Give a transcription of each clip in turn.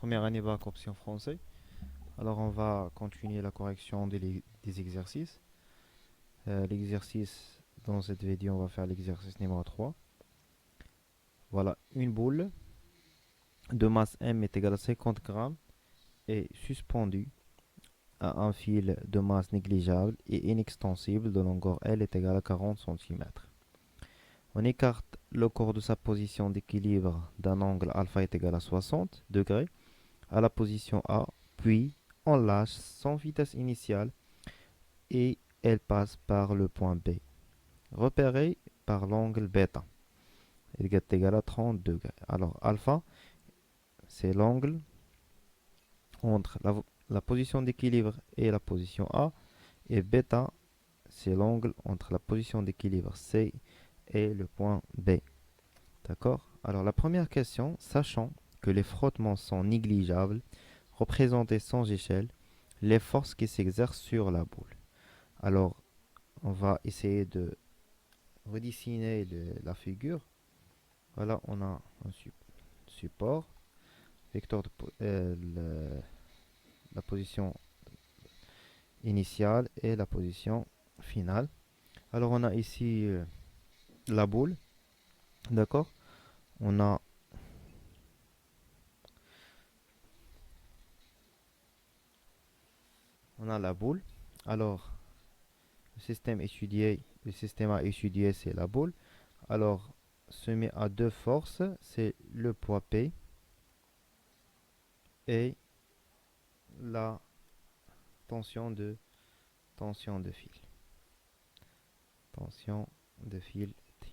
première année bac option français. Alors on va continuer la correction des exercices. L'exercice dans cette vidéo, on va faire l'exercice numéro 3. Voilà, une boule de masse M est égale à 50 grammes et suspendue à un fil de masse négligeable et inextensible de longueur L est égale à 40 cm. On écarte le corps de sa position d'équilibre d'un angle alpha est égal à 60 degrés à la position A, puis on lâche sans vitesse initiale et elle passe par le point B, repéré par l'angle bêta. Il est égal à 30 degrés. Alors alpha, c'est l'angle entre la position d'équilibre et la position A, et bêta, c'est l'angle entre la position d'équilibre C et le point B. D'accord? Alors la première question, sachant que les frottements sont négligeables, représentés sans échelle, les forces qui s'exercent sur la boule. Alors on va essayer de redessiner la figure. Voilà, on a un support, vecteur la position initiale et la position finale. Alors on a ici la boule, d'accord? On a la boule. Alors le système à étudier, c'est la boule. Alors soumis à deux forces, c'est le poids P et la tension de fil. Tension de fil T.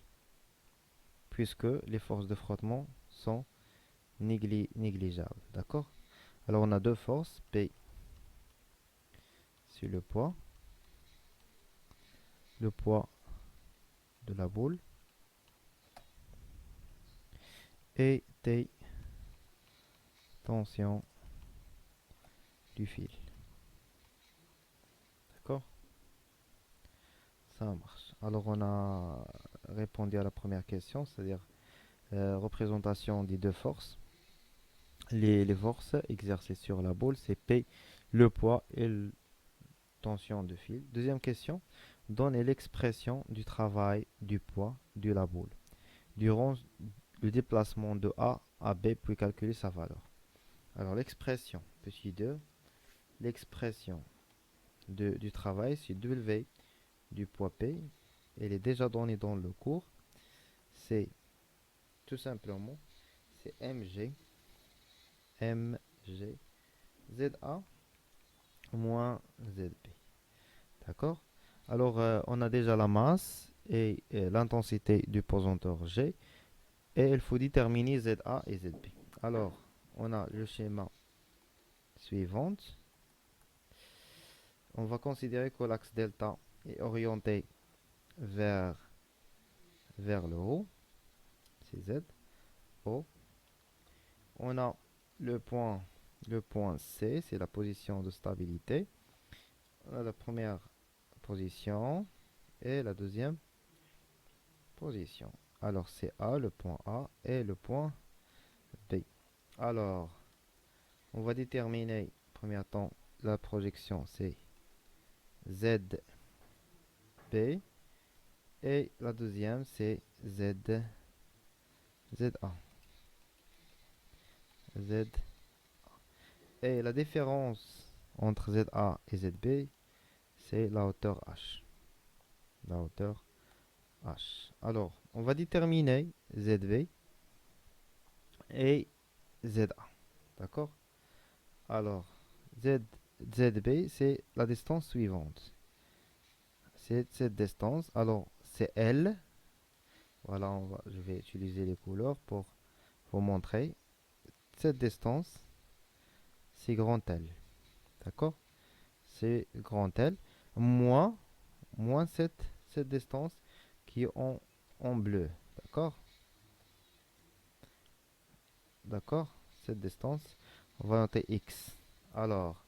Puisque les forces de frottement sont négligeables. D'accord? Alors on a deux forces, P c'est le poids de la boule, et T tension du fil. D'accord? Ça marche. Alors on a répondu à la première question, c'est-à-dire représentation des deux forces. Les forces exercées sur la boule, c'est P, le poids et la tension de fil. Deuxième question, donne l'expression du travail du poids de la boule durant le déplacement de A à B, puis calculer sa valeur. Alors l'expression, petit 2, l'expression du travail, c'est W du poids P. Elle est déjà donnée dans le cours. C'est tout simplement, c'est mg ZA moins ZB. D'accord? Alors, on a déjà la masse et l'intensité du pesanteur G. Et il faut déterminer ZA et ZB. Alors, on a le schéma suivant. On va considérer que l'axe delta est orienté vers le haut. C'est Z. O. On a le point C, c'est la position de stabilité. On a la première position et la deuxième position. Alors c'est A, le point A et le point B. Alors, on va déterminer, premier temps, la projection c'est ZB et la deuxième c'est ZA. Z. Et la différence entre ZA et ZB, c'est la hauteur H. La hauteur H. Alors, on va déterminer ZV et ZA. D'accord? Alors, ZB, c'est la distance suivante. C'est cette distance. Alors, c'est L. Voilà, je vais utiliser les couleurs pour vous montrer. Cette distance, c'est grand L. D'accord? C'est grand L. Moins, cette distance qui est en bleu. D'accord? D'accord? Cette distance, on va noter X. Alors,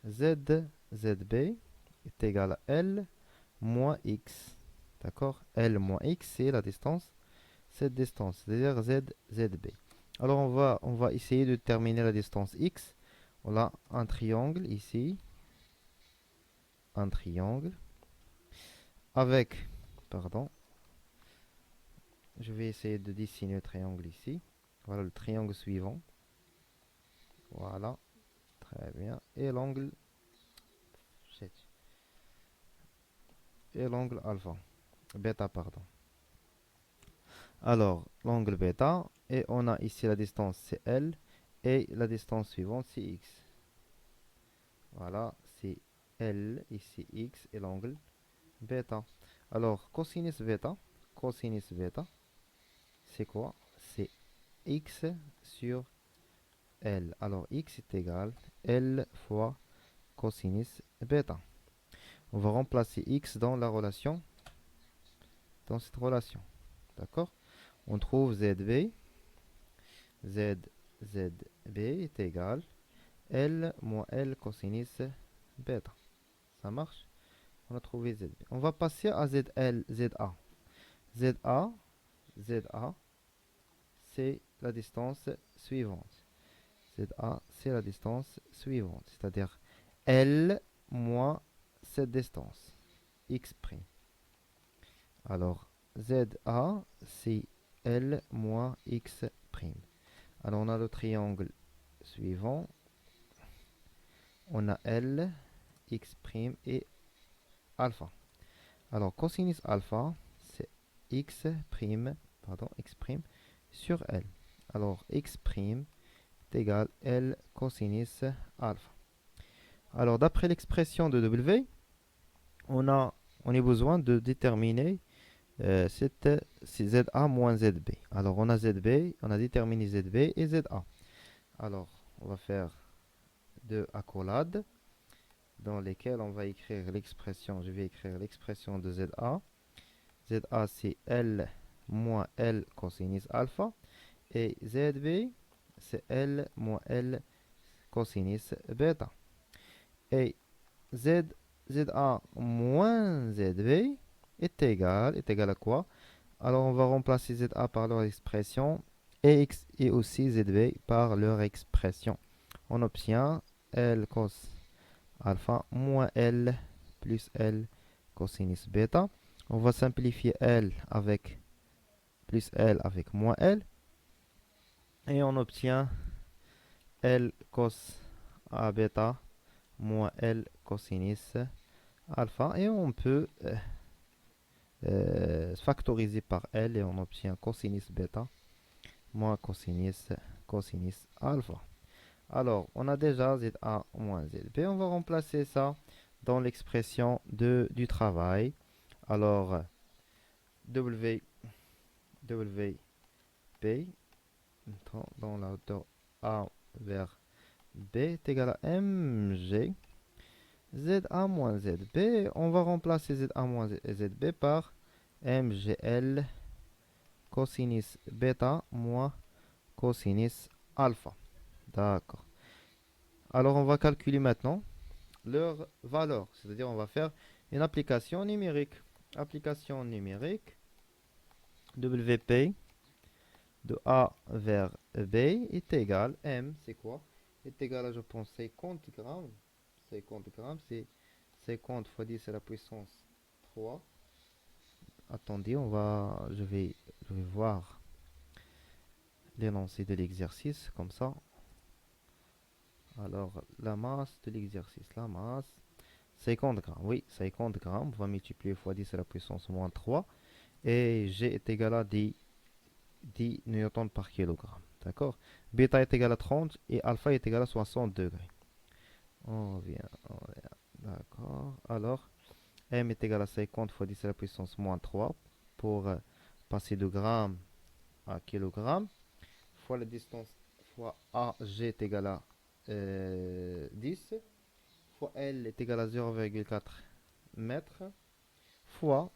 ZB est égal à L moins X. D'accord? L moins X, c'est la distance, cette distance, c'est-à-dire ZB. Alors on va essayer de déterminer la distance x. On a un triangle ici, un triangle avec, pardon, je vais essayer de dessiner le triangle ici. Voilà le triangle suivant. Voilà, très bien. Et l'angle alpha, bêta, pardon. Alors, l'angle bêta, et on a ici la distance c'est L, et la distance suivante c'est X. Voilà, c'est L, ici X, et l'angle bêta. Alors, cosinus bêta, c'est quoi? C'est X sur L. Alors, X est égal L fois cosinus bêta. On va remplacer X dans la relation, dans cette relation. D'accord? On trouve ZB. ZB est égal L moins L cosinus bêta. Ça marche? On a trouvé ZB. On va passer à ZL, ZA. ZA, ZA, c'est la distance suivante. ZA, c'est la distance suivante. C'est-à-dire L moins cette distance. X'. Alors, ZA, c'est L moins X'. Alors, on a le triangle suivant. On a L, X' et alpha. Alors, cosinus alpha, c'est X', pardon, X' sur L. Alors, X' est égal L cosinus alpha. Alors, d'après l'expression de W, on a besoin de déterminer c'est ZA moins ZB. Alors, on a ZB, on a déterminé ZB et ZA. Alors, on va faire deux accolades dans lesquelles on va écrire l'expression. Je vais écrire l'expression de ZA. ZA, c'est L moins L cosinus alpha. Et ZB, c'est L moins L cosinus bêta. Et ZA moins ZB est égal à quoi? Alors, on va remplacer ZA par leur expression et, et aussi ZB par leur expression. On obtient L cos alpha moins L plus L cosinus bêta. On va simplifier L avec plus L avec moins L. Et on obtient L cos A bêta moins L cosinus alpha. Et on peut factoriser par L et on obtient cosinus bêta moins cosinus alpha. Alors, on a déjà ZA moins ZB. On va remplacer ça dans l'expression du travail. Alors, WP dans la hauteur A vers B est égal à MG. ZA moins ZB. On va remplacer ZA moins ZB par MGL cosinus bêta moins cosinus alpha. D'accord. Alors, on va calculer maintenant leur valeur. C'est-à-dire, on va faire une application numérique. Application numérique. WP de A vers B est égal, M, c'est quoi? Est égal à, je pense, 50 grammes. 50 grammes, c'est 50 fois 10 à la puissance 3. Attendez, je vais voir l'énoncé de l'exercice, comme ça. Alors, la masse de l'exercice, la masse, 50 grammes, oui, 50 grammes, on va multiplier fois 10 à la puissance moins 3, et G est égal à 10 newtons par kilogramme, d'accord? Bêta est égal à 30 et alpha est égal à 60 degrés. On revient, d'accord. Alors, M est égal à 50 fois 10 à la puissance moins 3 pour passer de grammes à kilogramme, fois la distance, fois AG est égal à 10, fois L est égal à 0,4 mètres, fois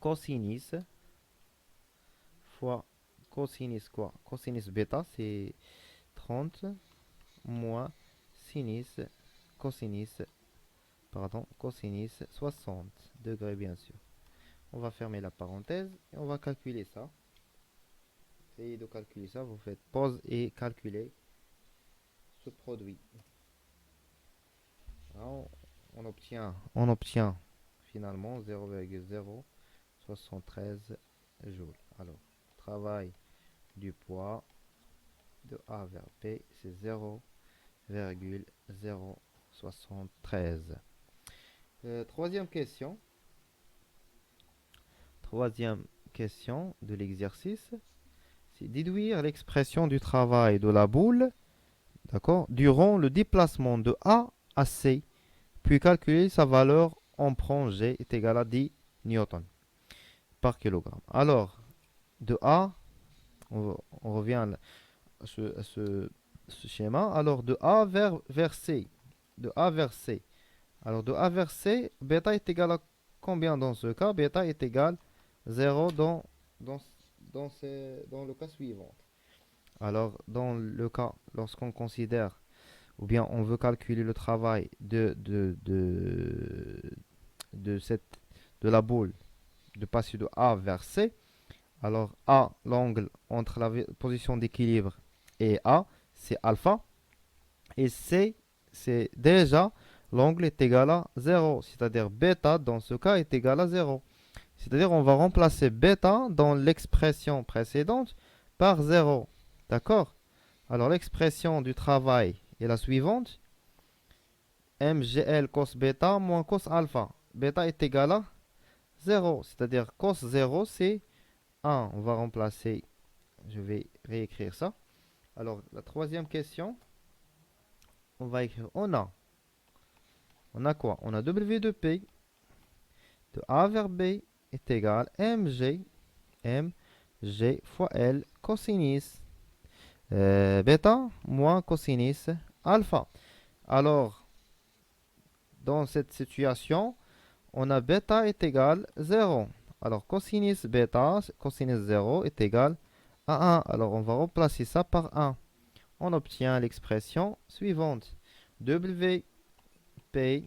cosinus, fois cosinus quoi? Cosinus bêta, c'est 30 moins sinus, cosinus, pardon, cosinus 60 degrés bien sûr. On va fermer la parenthèse et on va calculer ça. essayez de calculer ça. Vous faites pause et calculez ce produit. Alors, on obtient finalement 0,073 joules. Alors, travail du poids de A vers B, c'est 0,073. Troisième question. Troisième question de l'exercice, c'est déduire l'expression du travail de la boule, d'accord, durant le déplacement de A à C, puis calculer sa valeur en prend G est égal à 10 newtons par kilogramme. Alors, de A, on revient à ce schéma. Alors, de A vers C. De A vers C. Alors, de A vers C, bêta est égal à combien dans ce cas? Bêta est égal 0 dans, dans le cas suivant. Alors, dans le cas, lorsqu'on considère, ou bien on veut calculer le travail de la boule, de passer de A vers C, alors A, l'angle entre la position d'équilibre et A, c'est alpha. Et C, c'est déjà l'angle est égal à 0. C'est-à-dire bêta, dans ce cas, est égal à 0. C'est-à-dire on va remplacer bêta dans l'expression précédente par 0. D'accord? Alors l'expression du travail est la suivante. MGL cos bêta moins cos alpha. Bêta est égal à 0. C'est-à-dire cos 0, c'est 1. On va remplacer. Je vais réécrire ça. Alors la troisième question. On va écrire. On a quoi? On a W de P de A vers B est égal à mg fois L cosinus bêta moins cosinus alpha. Alors, dans cette situation, on a bêta est égal à 0. Alors, cosinus bêta, cosinus 0 est égal à 1. Alors, on va remplacer ça par 1. On obtient l'expression suivante. WP de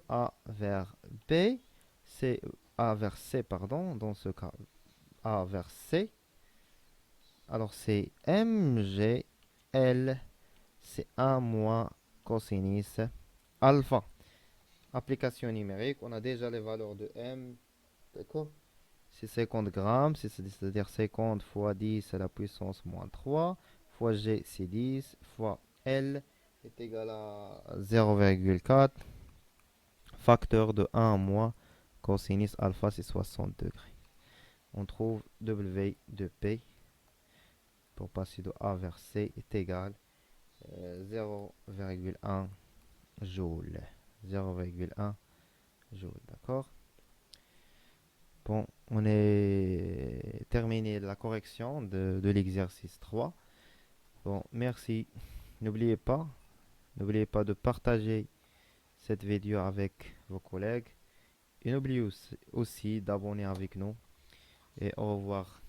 A vers B, c'est A vers C, pardon, dans ce cas, A vers C. Alors, c'est MGL, c'est 1 moins cosinus alpha. Application numérique, on a déjà les valeurs de M, d'accord? C'est 50 grammes, c'est-à-dire 50 fois 10 à la puissance moins 3, fois G, c'est 10, fois L est égal à 0,4. Facteur de 1 moins cosinus alpha, c'est 60 degrés. On trouve W de P pour passer de A vers C est égal à 0,1 joule. 0,1 joule, d'accord? Bon, on est terminé la correction de l'exercice 3. Bon, merci. N'oubliez pas de partager cette vidéo avec vos collègues. Et n'oubliez aussi d'abonner avec nous. Et au revoir.